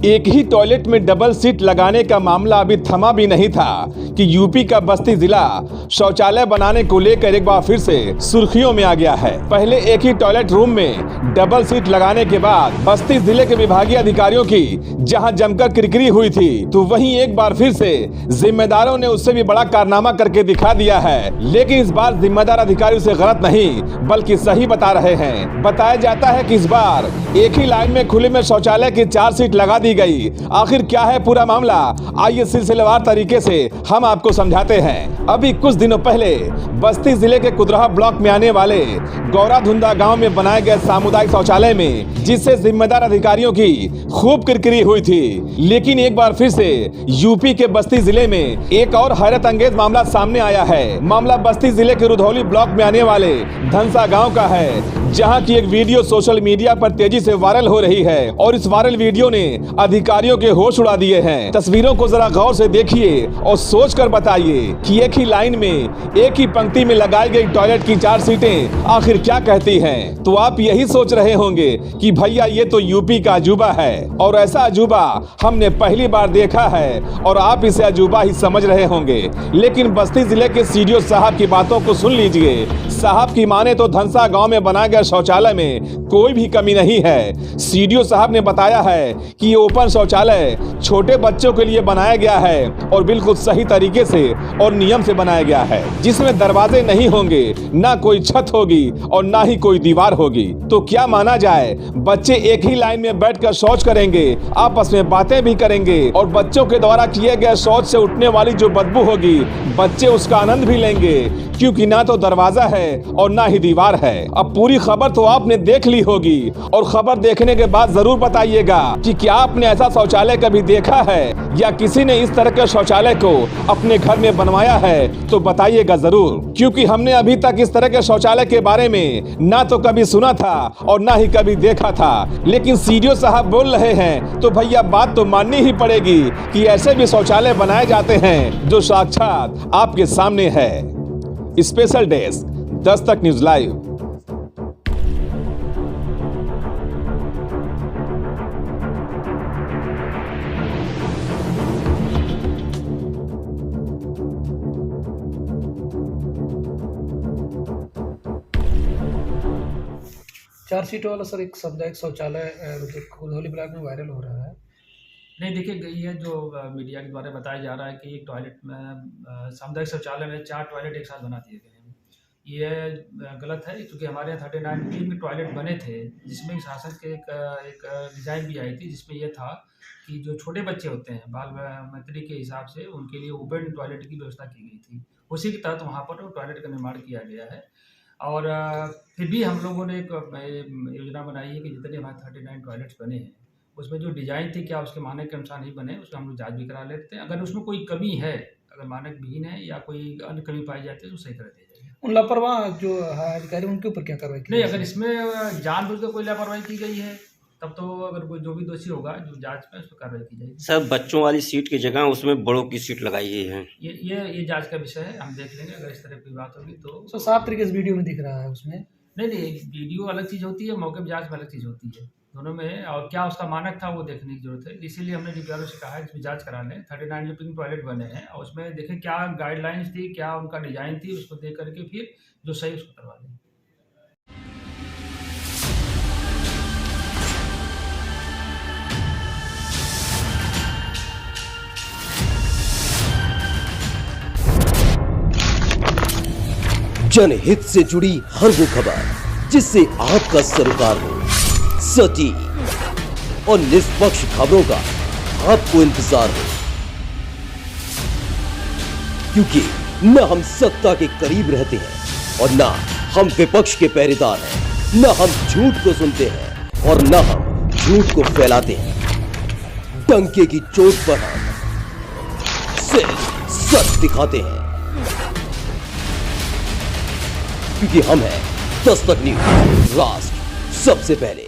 एक ही टॉयलेट में double seat लगाने का मामला अभी थमा भी नहीं था कि यूपी का बस्ती जिला शौचालय बनाने को लेकर एक बार फिर से सुर्खियों में आ गया है। पहले एक ही टॉयलेट रूम में डबल सीट लगाने के बाद बस्ती जिले के विभागीय अधिकारियों की जहां जमकर किरकिरी हुई थी, तो वहीं एक बार फिर से जिम्मेदारों ने उससे भी बड़ा कारनामा करके दिखा दिया है। लेकिन इस बार जिम्मेदार अधिकारी उसे गलत नहीं बल्कि सही बता रहे हैं। बताया जाता है कि इस बार एक ही लाइन में खुले में शौचालय की 4 सीट लगा दी गई। आखिर क्या है पूरा मामला, आइए सिलसिलेवार तरीके से हम आपको समझाते हैं। अभी कुछ दिनों पहले बस्ती जिले के कुदरहा ब्लॉक में आने वाले गौराधुंदा गांव में बनाए गए सामुदायिक शौचालय में जिससे जिम्मेदार अधिकारियों की खूब किरकिरी हुई थी। लेकिन एक बार फिर से यूपी के बस्ती जिले में एक और हैरत अंगेज मामला सामने आया है। मामला बस्ती जिले के रुधौली ब्लॉक में आने वाले धनसा गाँव का है, जहां की एक वीडियो सोशल मीडिया पर तेजी से वायरल हो रही है और इस वायरल वीडियो ने अधिकारियों के होश उड़ा दिए हैं। तस्वीरों को जरा गौर से देखिए और सोचकर बताइए कि एक ही लाइन में एक ही पंक्ति में लगाई गई टॉयलेट की 4 सीटें आखिर क्या कहती हैं। तो आप यही सोच रहे होंगे कि भैया ये तो यूपी का अजूबा है और ऐसा अजूबा हमने पहली बार देखा है और आप इसे अजूबा ही समझ रहे होंगे। लेकिन बस्ती जिले के सीडीओ साहब की बातों को सुन लीजिए। साहब की माने तो धनसा गाँव में बनाया गया शौचालय में कोई भी कमी नहीं है। सीडीओ साहब ने बताया है कि ये ओपन शौचालय छोटे बच्चों के लिए बनाया गया है और बिल्कुल सही तरीके से और नियम से बनाया गया है, जिसमें दरवाजे नहीं होंगे, ना कोई छत होगी और ना ही कोई दीवार होगी। तो क्या माना जाए, बच्चे एक ही लाइन में बैठकर शौच करेंगे, आपस में बातें भी करेंगे और बच्चों के द्वारा किए गए शौच से उठने वाली जो बदबू होगी बच्चे उसका आनंद भी लेंगे, क्योंकि ना तो दरवाजा है और ना ही दीवार है। अब पूरी खबर तो आपने देख ली होगी और खबर देखने के बाद जरूर बताइएगा कि क्या आपने ऐसा शौचालय कभी देखा है या किसी ने इस तरह के शौचालय को अपने घर में बनवाया है, तो बताइएगा जरूर, क्योंकि हमने अभी तक इस तरह के शौचालय के बारे में ना तो कभी सुना था और ना ही कभी देखा था। लेकिन सीडीओ साहब बोल रहे हैं तो भैया बात तो माननी ही पड़ेगी कि ऐसे भी शौचालय बनाए जाते हैं जो साक्षात आपके सामने है। Special desk Dastak news live. चार सीटों वाला सर एक सामुदायिक शौचालय रुधौली ब्लॉक में वायरल हो रहा है। नहीं, देखिए गई है जो मीडिया के द्वारा बताया जा रहा है कि एक टॉयलेट में सामुदायिक शौचालय में 4 टॉयलेट एक साथ बना दिए गए हैं। ये गलत है, क्योंकि हमारे यहाँ 39 टॉयलेट बने थे, जिसमें शासन के एक डिज़ाइन भी आई थी, जिसमें यह था कि जो छोटे बच्चे होते हैं बाल मैत्री के हिसाब से उनके लिए ओपन टॉयलेट की व्यवस्था की गई थी। उसी के तहत वहाँ पर टॉयलेट का निर्माण किया गया है। और फिर भी हम लोगों ने एक योजना बनाई है कि जितने हमारे 39 टॉयलेट्स बने हैं उसमें जो डिज़ाइन थी क्या उसके मानक के अनुसार नहीं बने, उसका हम लोग जाँच भी करा लेते हैं। अगर उसमें कोई कमी है, अगर मानक विहीन है या कोई अन्य कमी पाई जाती है तो सही कर दिया जाएगा। उन लापरवाह जो अधिकारी उनके ऊपर क्या कार्रवाई की? नहीं, अगर इसमें जानबूझकर कोई लापरवाही की गई है तब तो अगर कोई जो भी दोषी होगा जो जांच में उस पर कार्रवाई की जाएगी। सर बच्चों वाली सीट की जगह उसमें बड़ों की सीट लगाई गई है। ये जांच का विषय है, हम देख लेंगे। अगर इस तरह की बात होगी तो साफ तरीके से वीडियो में दिख रहा है उसमें। नहीं, वीडियो अलग चीज़ होती है, मौके पर जांच में अलग चीज़ होती है, दोनों में। और क्या उसका मानक था वो देखने की जरूरत है। इसीलिए हमने डीपीआरओ से कहा है इसमें जांच करा लें। 39 जो पिंक टॉयलेट बने हैं और उसमें देखें क्या गाइडलाइंस थी, क्या उनका डिजाइन थी, उसको देख करके फिर जो सही उसको करवा दें। जनहित से जुड़ी हर वो खबर जिससे आपका सरोकार हो, सटीक और निष्पक्ष खबरों का आपको इंतजार हो, क्योंकि न हम सत्ता के करीब रहते हैं और न हम विपक्ष के पहरेदार हैं, न हम झूठ को सुनते हैं और न हम झूठ को फैलाते हैं। डंके की चोट पर हम सिर्फ सच दिखाते हैं, क्योंकि हम हैं दस्तक न्यूज, राष्ट्र सबसे पहले।